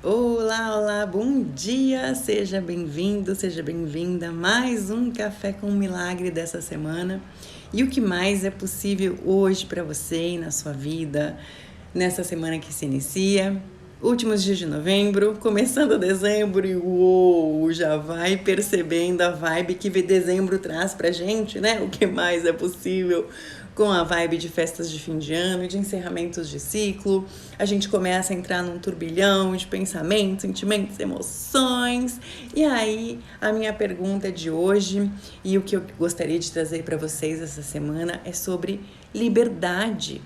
Olá, olá, bom dia, seja bem-vindo, seja bem-vinda a mais um Café com Milagre dessa semana. E o que mais é possível hoje para você e na sua vida, nessa semana que se inicia, últimos dias de novembro, começando dezembro e uou, já vai percebendo a vibe que dezembro traz pra gente, né? O que mais é possível com a vibe de festas de fim de ano, de encerramentos de ciclo. A gente começa a entrar num turbilhão de pensamentos, sentimentos, emoções. E aí, a minha pergunta de hoje e o que eu gostaria de trazer para vocês essa semana é sobre liberdade.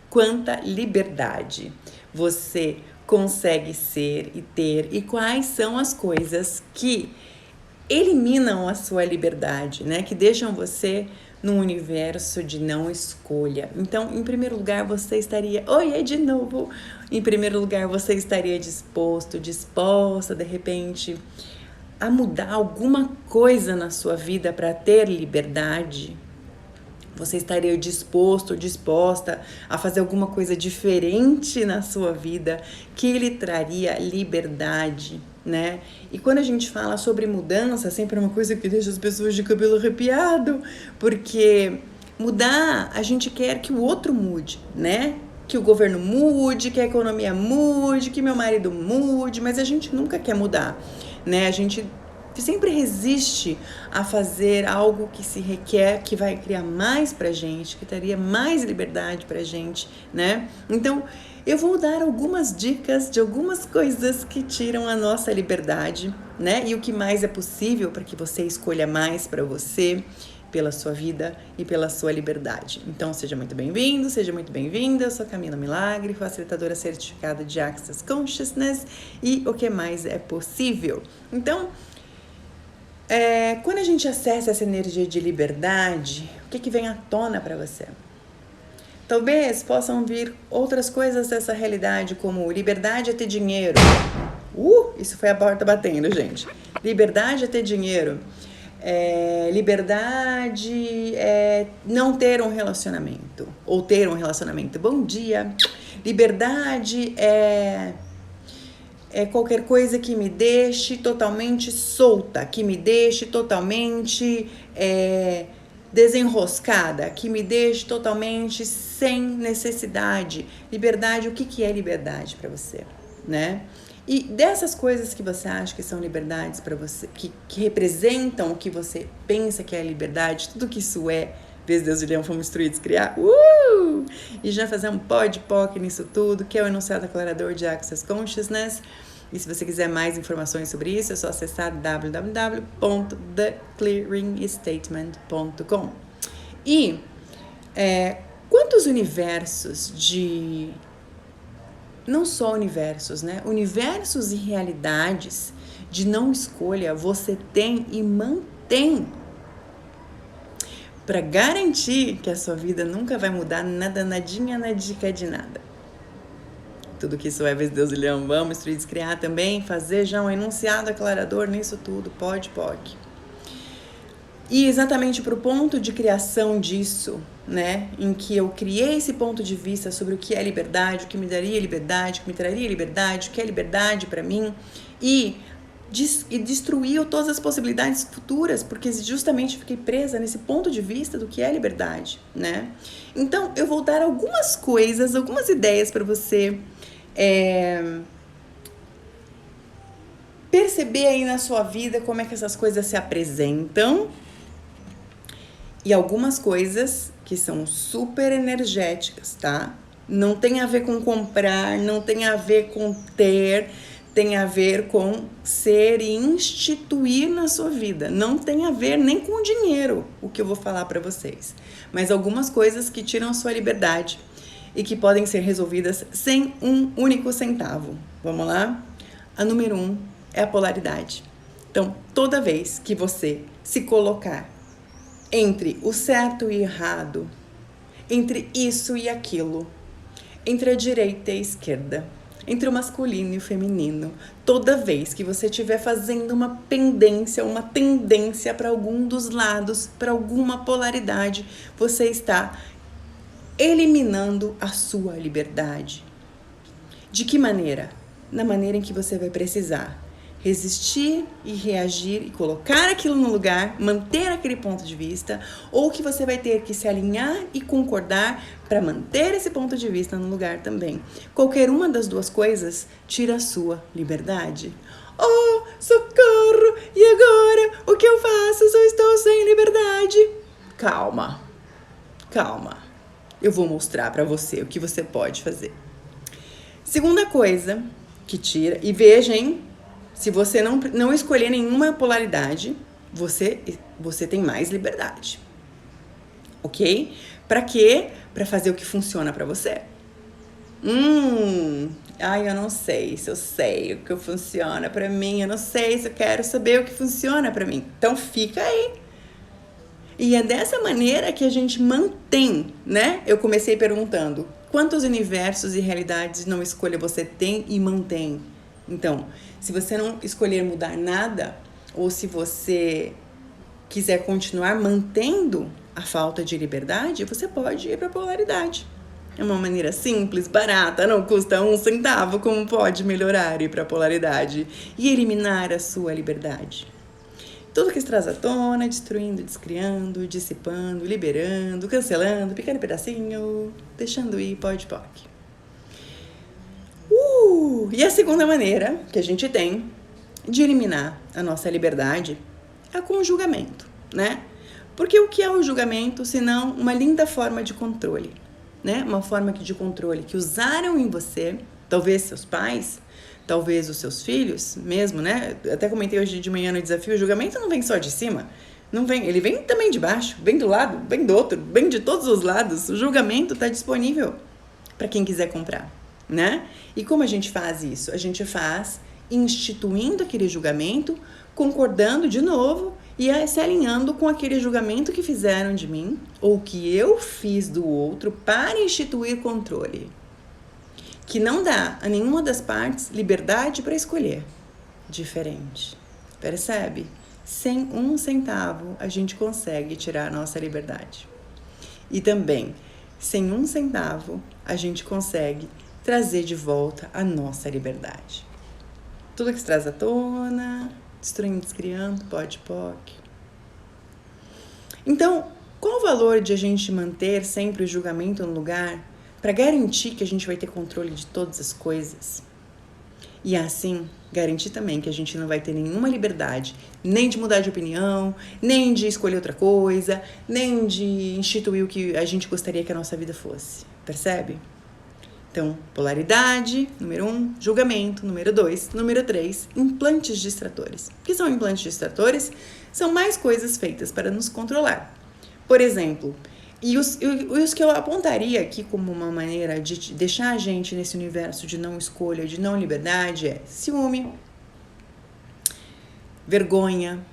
Quanta liberdade você consegue ser e ter e quais são as coisas que eliminam a sua liberdade, né? Que deixam você num universo de não escolha. Então, em primeiro lugar, você estaria... Oi, de novo! Em primeiro lugar, você estaria disposta, de repente, a mudar alguma coisa na sua vida para ter liberdade? Você estaria disposta a fazer alguma coisa diferente na sua vida que lhe traria liberdade, né? E quando a gente fala sobre mudança, sempre é uma coisa que deixa as pessoas de cabelo arrepiado, porque mudar, a gente quer que o outro mude, né? Que o governo mude, que a economia mude, que meu marido mude, mas a gente nunca quer mudar, né? A gente sempre resiste a fazer algo que se requer, que vai criar mais pra gente, que daria mais liberdade pra gente, né? Então, eu vou dar algumas dicas de algumas coisas que tiram a nossa liberdade, né? E o que mais é possível para que você escolha mais para você, pela sua vida e pela sua liberdade. Então, seja muito bem-vindo, seja muito bem-vinda. Eu sou Camila Milagre, facilitadora certificada de Access Consciousness e o que mais é possível. Então, quando a gente acessa essa energia de liberdade, o que vem à tona para você? Talvez possam vir outras coisas dessa realidade, como liberdade é ter dinheiro. Isso foi a porta batendo, gente. Liberdade é ter dinheiro. Liberdade é não ter um relacionamento. Ou ter um relacionamento. Bom dia. Liberdade é qualquer coisa que me deixe totalmente solta, que me deixe totalmente desenroscada, que me deixe totalmente sem necessidade. Liberdade, o que é liberdade para você, né? E dessas coisas que você acha que são liberdades para você, que representam o que você pensa que é liberdade, tudo que isso é, Deus e Leão fomos instruídos a criar. E já fazer um podpoc nisso tudo, que é o enunciado aclarador de Access Consciousness. E se você quiser mais informações sobre isso, é só acessar www.theclearingstatement.com. E quantos universos de... Não só universos, né? Universos e realidades de não escolha você tem e mantém para garantir que a sua vida nunca vai mudar nadinha na dica de nada. Tudo que isso é, Deus e Leão, vamos instruídos criar também, fazer já um enunciado aclarador nisso tudo, POC. E exatamente para o ponto de criação disso, né, em que eu criei esse ponto de vista sobre o que é liberdade, o que me daria liberdade, o que me traria liberdade, o que é liberdade para mim, e destruiu todas as possibilidades futuras, porque justamente fiquei presa nesse ponto de vista do que é liberdade, né? Então, eu vou dar algumas coisas, algumas ideias para você perceber aí na sua vida como é que essas coisas se apresentam, e algumas coisas que são super energéticas, tá? Não tem a ver com comprar, não tem a ver com ter, tem a ver com ser e instituir na sua vida. Não tem a ver nem com o dinheiro, o que eu vou falar para vocês. Mas algumas coisas que tiram a sua liberdade e que podem ser resolvidas sem um único centavo. Vamos lá? A número 1 é a polaridade. Então, toda vez que você se colocar entre o certo e o errado, entre isso e aquilo, entre a direita e a esquerda, entre o masculino e o feminino, toda vez que você estiver fazendo uma tendência para algum dos lados, para alguma polaridade, você está eliminando a sua liberdade. De que maneira? na maneira em que você vai precisar resistir e reagir e colocar aquilo no lugar, manter aquele ponto de vista, ou que você vai ter que se alinhar e concordar para manter esse ponto de vista no lugar também. Qualquer uma das duas coisas tira a sua liberdade. Oh, socorro! E agora? O que eu faço se eu estou sem liberdade? Calma, calma. Eu vou mostrar para você o que você pode fazer. Segunda coisa que tira, e veja, hein? Se você não escolher nenhuma polaridade, você tem mais liberdade. Ok? Para quê? Para fazer o que funciona para você. Eu não sei se eu sei o que funciona para mim. Eu não sei se eu quero saber o que funciona para mim. Então fica aí. E é dessa maneira que a gente mantém, né? Eu comecei perguntando, quantos universos e realidades não escolha você tem e mantém? Então, se você não escolher mudar nada, ou se você quiser continuar mantendo a falta de liberdade, você pode ir para a polaridade. É uma maneira simples, barata, não custa 1 centavo, como pode melhorar e ir para a polaridade e eliminar a sua liberdade. Tudo que se traz à tona, destruindo, descriando, dissipando, liberando, cancelando, picando pedacinho, deixando ir, pode. E a segunda maneira que a gente tem de eliminar a nossa liberdade é com o julgamento, né? Porque o que é o julgamento, senão uma linda forma de controle, né? Uma forma de controle que usaram em você, talvez seus pais, talvez os seus filhos mesmo, né? Eu até comentei hoje de manhã no desafio, o julgamento não vem só de cima, não vem, ele vem também de baixo, vem do lado, vem do outro, vem de todos os lados. O julgamento está disponível para quem quiser comprar, né? E como a gente faz isso? A gente faz instituindo aquele julgamento, concordando de novo e se alinhando com aquele julgamento que fizeram de mim ou que eu fiz do outro para instituir controle. Que não dá a nenhuma das partes liberdade para escolher diferente. Percebe? Sem 1 centavo a gente consegue tirar a nossa liberdade. E também, sem 1 centavo a gente consegue trazer de volta a nossa liberdade. Tudo que se traz à tona, destruindo, descriando, pode. Então, qual o valor de a gente manter sempre o julgamento no lugar para garantir que a gente vai ter controle de todas as coisas? E assim, garantir também que a gente não vai ter nenhuma liberdade, nem de mudar de opinião, nem de escolher outra coisa, nem de instituir o que a gente gostaria que a nossa vida fosse. Percebe? Então, polaridade, número 1, julgamento, número 2, número 3, implantes distratores. O que são implantes distratores? São mais coisas feitas para nos controlar. Por exemplo, e os que eu apontaria aqui como uma maneira de deixar a gente nesse universo de não escolha, de não liberdade, é ciúme, vergonha,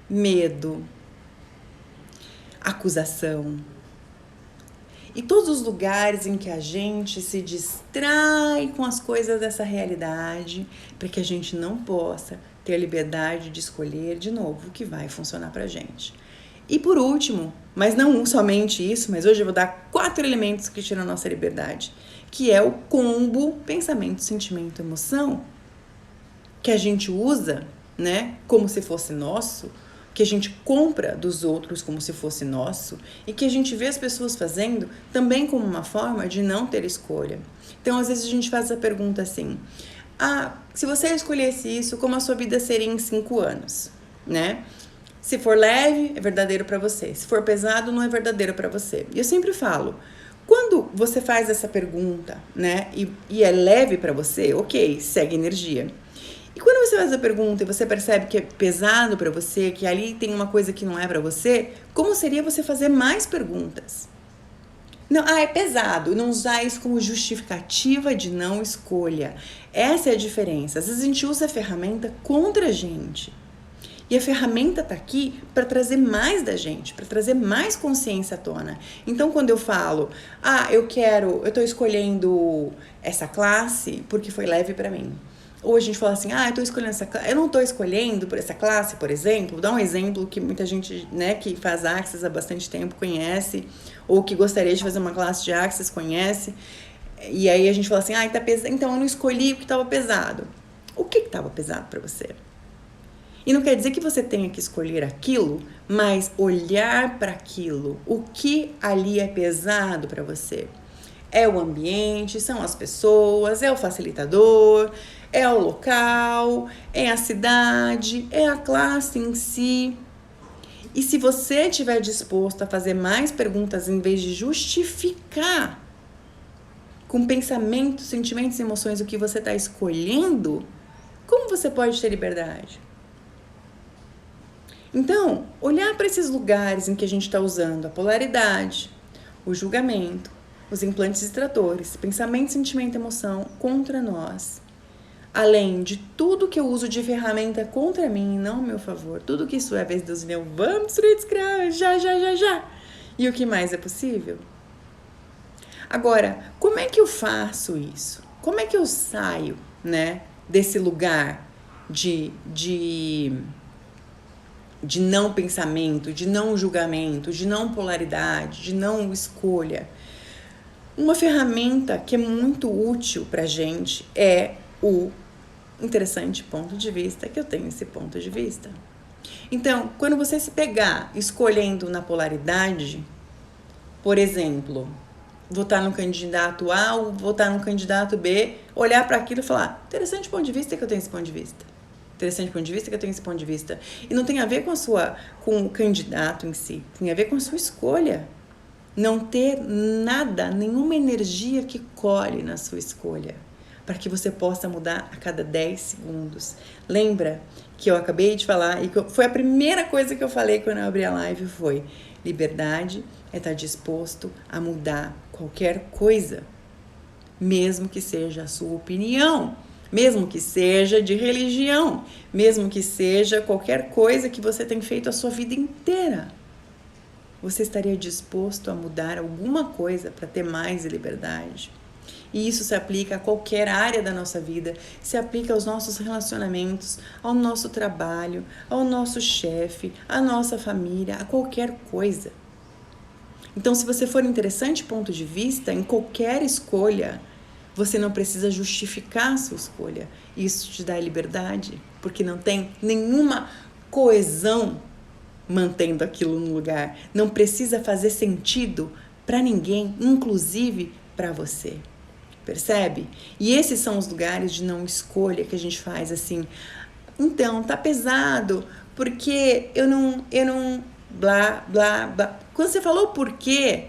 medo, acusação. E todos os lugares em que a gente se distrai com as coisas dessa realidade, para que a gente não possa ter a liberdade de escolher de novo o que vai funcionar pra gente. E por último, mas não somente isso, mas hoje eu vou dar 4 elementos que tiram a nossa liberdade, que é o combo pensamento, sentimento, emoção, que a gente usa, né, como se fosse nosso, que a gente compra dos outros como se fosse nosso e que a gente vê as pessoas fazendo também como uma forma de não ter escolha. Então, às vezes a gente faz a pergunta assim, se você escolhesse isso, como a sua vida seria em 5 anos, né? Se for leve, é verdadeiro para você. Se for pesado, não é verdadeiro para você. E eu sempre falo, quando você faz essa pergunta, né, e é leve para você, ok, segue energia. E quando você faz a pergunta e você percebe que é pesado para você, que ali tem uma coisa que não é para você, como seria você fazer mais perguntas? Não, é pesado. Não usar isso como justificativa de não escolha. Essa é a diferença. Às vezes a gente usa a ferramenta contra a gente. E a ferramenta está aqui para trazer mais da gente, para trazer mais consciência à tona. Então, quando eu falo, eu estou escolhendo essa classe porque foi leve para mim. Ou a gente fala assim, eu tô escolhendo essa classe, eu não estou escolhendo por essa classe, por exemplo. Vou dar um exemplo que muita gente, né, que faz Access há bastante tempo conhece, ou que gostaria de fazer uma classe de Access conhece. E aí a gente fala assim, tá pesado, então eu não escolhi o que estava pesado. O que estava pesado para você? E não quer dizer que você tenha que escolher aquilo, mas olhar para aquilo. O que ali é pesado para você? É o ambiente, são as pessoas, é o facilitador, é o local, é a cidade, é a classe em si. E se você estiver disposto a fazer mais perguntas em vez de justificar com pensamentos, sentimentos e emoções o que você está escolhendo, como você pode ter liberdade? Então, olhar para esses lugares em que a gente está usando a polaridade, o julgamento, os implantes extratores, pensamento, sentimento e emoção contra nós, além de tudo que eu uso de ferramenta contra mim, não ao meu favor, tudo que isso é, vez Deus meu, vamos destruir, descrever, já. E o que mais é possível? Agora, como é que eu faço isso? Como é que eu saio, né, desse lugar de não pensamento, de não julgamento, de não polaridade, de não escolha? Uma ferramenta que é muito útil pra gente é o interessante ponto de vista, que eu tenho esse ponto de vista. Então, quando você se pegar escolhendo na polaridade, por exemplo, votar no candidato A ou votar no candidato B, olhar para aquilo e falar, interessante ponto de vista que eu tenho esse ponto de vista. Interessante ponto de vista que eu tenho esse ponto de vista. E não tem a ver com o candidato em si, tem a ver com a sua escolha. Não ter nada, nenhuma energia que colhe na sua escolha, para que você possa mudar a cada 10 segundos. Lembra que eu acabei de falar, e foi a primeira coisa que eu falei quando eu abri a live, foi liberdade é estar disposto a mudar qualquer coisa, mesmo que seja a sua opinião, mesmo que seja de religião, mesmo que seja qualquer coisa que você tem feito a sua vida inteira. Você estaria disposto a mudar alguma coisa para ter mais liberdade? E isso se aplica a qualquer área da nossa vida, se aplica aos nossos relacionamentos, ao nosso trabalho, ao nosso chefe, à nossa família, a qualquer coisa. Então, se você for interessante ponto de vista, em qualquer escolha, você não precisa justificar a sua escolha. Isso te dá liberdade, porque não tem nenhuma coesão mantendo aquilo no lugar. Não precisa fazer sentido para ninguém, inclusive para você. Percebe? E esses são os lugares de não escolha que a gente faz assim. Então, tá pesado, porque eu não blá, blá, blá. Quando você falou porquê,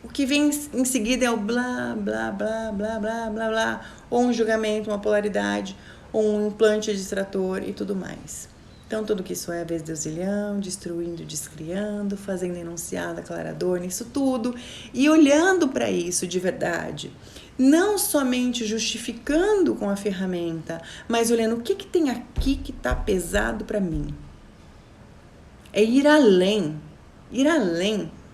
o que vem em seguida é o blá, blá, blá, blá, blá, blá, blá, ou um julgamento, uma polaridade, ou um implante distrator e tudo mais. Então, tudo que isso é, vez deusilhão, destruindo, descriando, fazendo enunciado, aclarador, nisso tudo, e olhando para isso de verdade. Não somente justificando com a ferramenta, mas olhando o que tem aqui que está pesado para mim. É ir além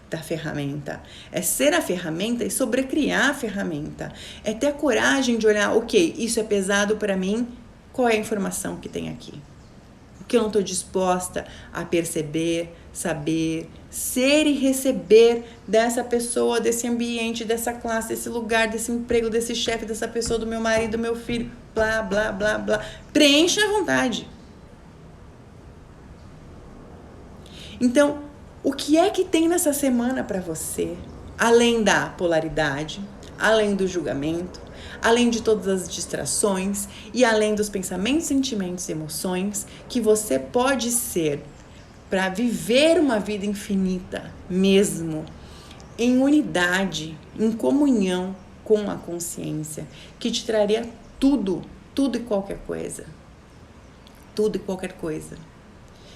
da ferramenta. É ser a ferramenta e sobrecriar a ferramenta. É ter a coragem de olhar, ok, isso é pesado para mim, qual é a informação que tem aqui? O que eu não estou disposta a perceber, saber, ser e receber dessa pessoa, desse ambiente, dessa classe, desse lugar, desse emprego, desse chefe, dessa pessoa, do meu marido, do meu filho, blá, blá, blá, blá. Preenche a vontade. Então, o que é que tem nessa semana para você, além da polaridade, além do julgamento, além de todas as distrações e além dos pensamentos, sentimentos e emoções que você pode ser para viver uma vida infinita mesmo, em unidade, em comunhão com a consciência, que te traria tudo e qualquer coisa. Tudo e qualquer coisa.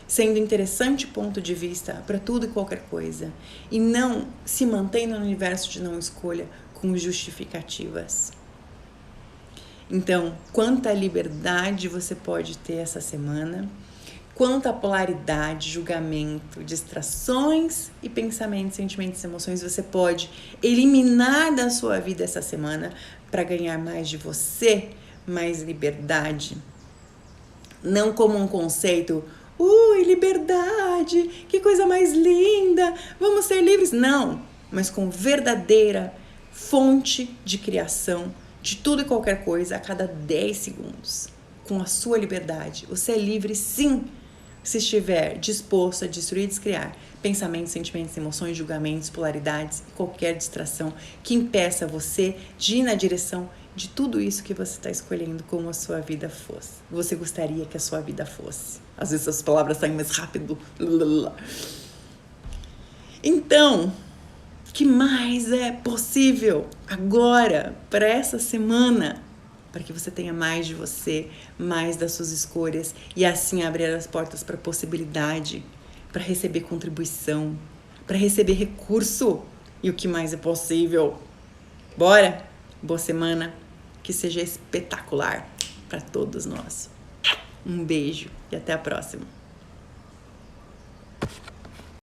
Sendo interessante ponto de vista para tudo e qualquer coisa. E não se mantendo no universo de não escolha com justificativas. Então, quanta liberdade você pode ter essa semana, quanta polaridade, julgamento, distrações e pensamentos, sentimentos e emoções você pode eliminar da sua vida essa semana para ganhar mais de você, mais liberdade. Não como um conceito, liberdade, que coisa mais linda, vamos ser livres. Não, mas com verdadeira fonte de criação de tudo e qualquer coisa a cada 10 segundos. Com a sua liberdade. Você é livre, sim, se estiver disposto a destruir e descriar pensamentos, sentimentos, emoções, julgamentos, polaridades e qualquer distração que impeça você de ir na direção de tudo isso que você está escolhendo como a sua vida fosse. Você gostaria que a sua vida fosse. Às vezes as palavras saem mais rápido. Então, o que mais é possível agora, para essa semana, para que você tenha mais de você, mais das suas escolhas e assim abrir as portas para possibilidade, para receber contribuição, para receber recurso e o que mais é possível. Bora? Boa semana, que seja espetacular para todos nós. Um beijo e até a próxima.